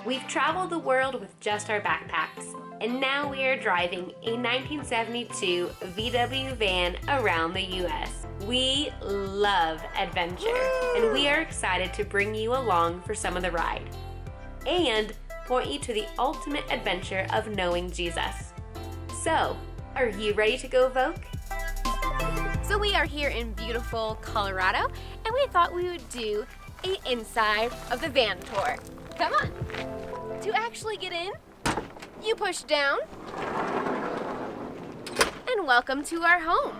We've traveled the world with just our backpacks, and now we are driving a 1972 VW van around the US. We love adventure, and we are excited to bring you along for some of the ride and point you to the ultimate adventure of knowing Jesus. So, are you ready to go Voke? So we are here in beautiful Colorado, and we thought we would do an inside of the van tour. Come on. To actually get in, you push down, and welcome to our home.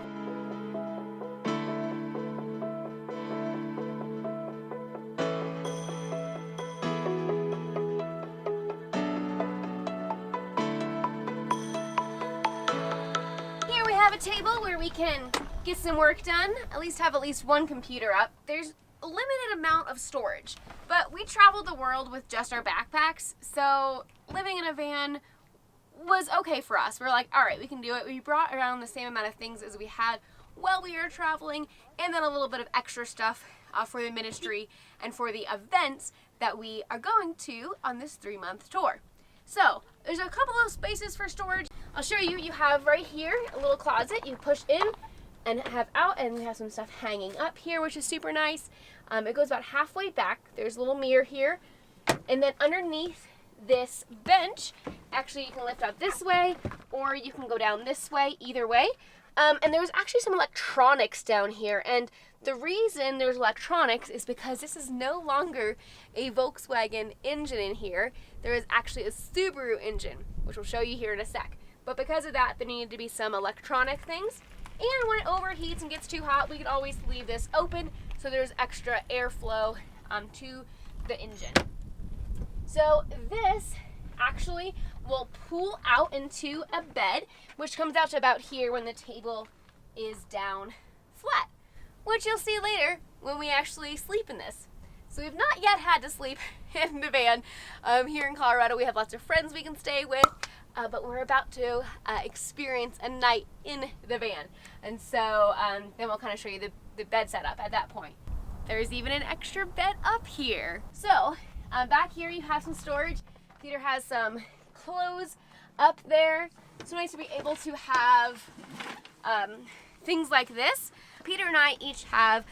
Here we have a table where we can get some work done, at least have one computer up. There's a limited amount of storage, but we traveled the world with just our backpacks, so living in a van was okay for us. We're like, all right, we can do it. We brought around the same amount of things as we had while we were traveling, and then a little bit of extra stuff for the ministry and for the events that we are going to on this 3-month tour. So there's a couple of spaces for storage. I'll show you. You have right here a little closet you push in and have out, and we have some stuff hanging up here, which is super nice. It goes about halfway back. There's a little mirror here, and then underneath this bench, actually you can lift up this way or you can go down this way, either way. And there's actually some electronics down here, and the reason there's electronics is because this is no longer a Volkswagen engine in here. There is actually a Subaru engine, which we'll show you here in a sec. But because of that, there needed to be some electronic things. And when it overheats and gets too hot, we can always leave this open so there's extra airflow to the engine. So this actually will pull out into a bed, which comes out to about here when the table is down flat, which you'll see later when we actually sleep in this. So we've not yet had to sleep in the van. Here in Colorado, we have lots of friends we can stay with. But we're about to experience a night in the van. And so then we'll kind of show you the bed setup at that point. There's even an extra bed up here. So back here you have some storage. Peter has some clothes up there. It's nice to be able to have things like this. Peter and I each have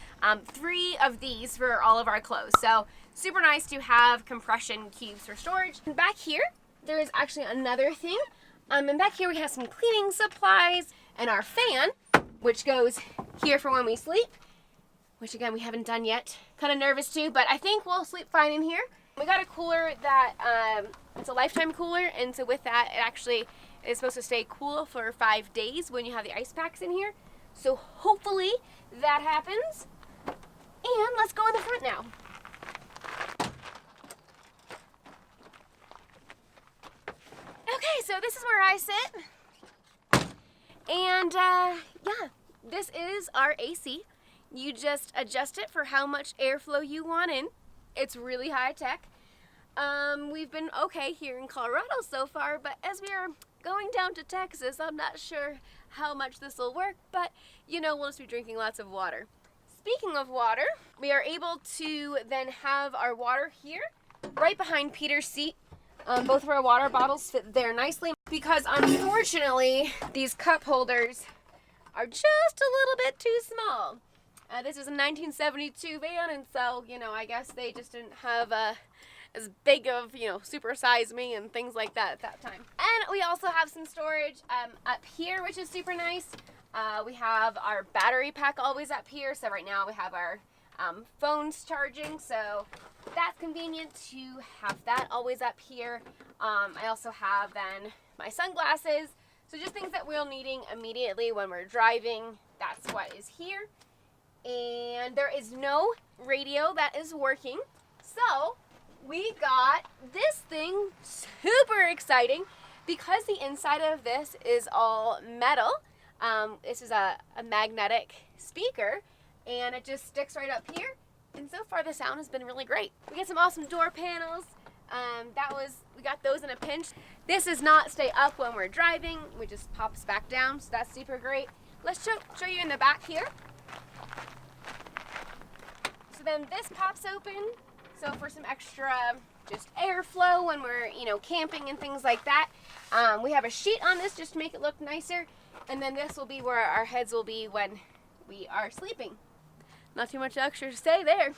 3 of these for all of our clothes. So super nice to have compression cubes for storage. And back here, there is actually another thing. And back here we have some cleaning supplies and our fan, which goes here for when we sleep, which again we haven't done yet. Kind of nervous too, but I think we'll sleep fine in here. We got a cooler that, it's a lifetime cooler, and so with that it actually is supposed to stay cool for 5 days when you have the ice packs in here. So hopefully that happens. And let's go in the front now. Okay, so this is where I sit, and yeah, this is our AC. You just adjust it for how much airflow you want in. It's really high tech. We've been okay here in Colorado so far, but as we are going down to Texas, I'm not sure how much this will work, but you know, we'll just be drinking lots of water. Speaking of water, we are able to then have our water here, right behind Peter's seat. Both of our water bottles fit there nicely because unfortunately these cup holders are just a little bit too small. This is a 1972 van, and so, you know, I guess they just didn't have as big of, you know, super size me and things like that at that time. And we also have some storage up here, which is super nice. We have our battery pack always up here, so right now we have our phones charging, so that's convenient to have that always up here. I also have then my sunglasses, so just things that we're needing immediately when we're driving. That's what is here. And there is no radio that is working, so we got this thing. Super exciting because the inside of this is all metal. This is a magnetic speaker, and it just sticks right up here. And so far the sound has been really great. We got some awesome door panels. We got those in a pinch. This does not stay up when we're driving. We just pops back down, so that's super great. Let's show you in the back here. So then this pops open. So for some extra just airflow when we're, camping and things like that. We have a sheet on this just to make it look nicer. And then this will be where our heads will be when we are sleeping. Not too much extra to say there.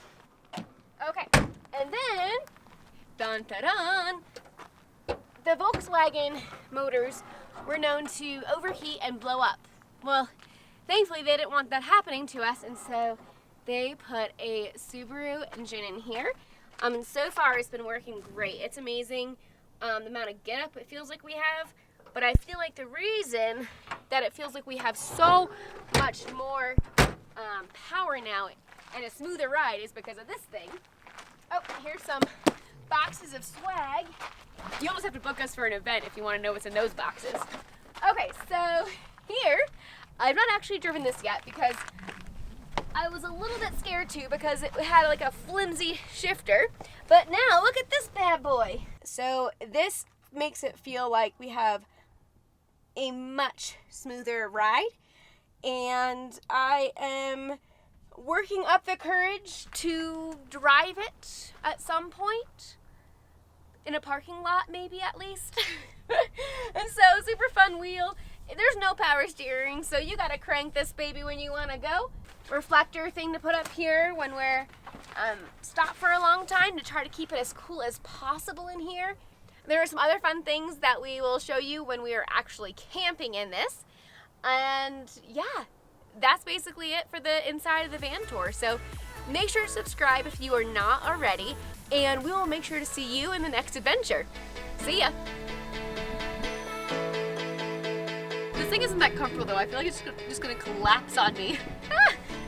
Okay, and then, dun dun dun, the Volkswagen motors were known to overheat and blow up. Well, thankfully they didn't want that happening to us, and so they put a Subaru engine in here. And so far it's been working great. It's amazing the amount of get up it feels like we have, but I feel like the reason that it feels like we have so much more power now and a smoother ride is because of this thing. Oh, here's some boxes of swag. You almost have to book us for an event if you want to know what's in those boxes. Okay, so here, I've not actually driven this yet because I was a little bit scared too because it had like a flimsy shifter. But now, look at this bad boy. So this makes it feel like we have a much smoother ride. And I am working up the courage to drive it at some point. In a parking lot, maybe at least. And so, super fun wheel. There's no power steering, so you gotta crank this baby when you wanna go. Reflector thing to put up here when we're stopped for a long time to try to keep it as cool as possible in here. There are some other fun things that we will show you when we are actually camping in this. And yeah, that's basically it for the inside of the van tour. So make sure to subscribe if you are not already, and we will make sure to see you in the next adventure. See ya! This thing isn't that comfortable though. I feel like it's just gonna collapse on me.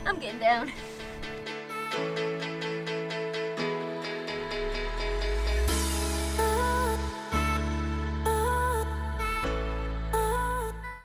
I'm getting down.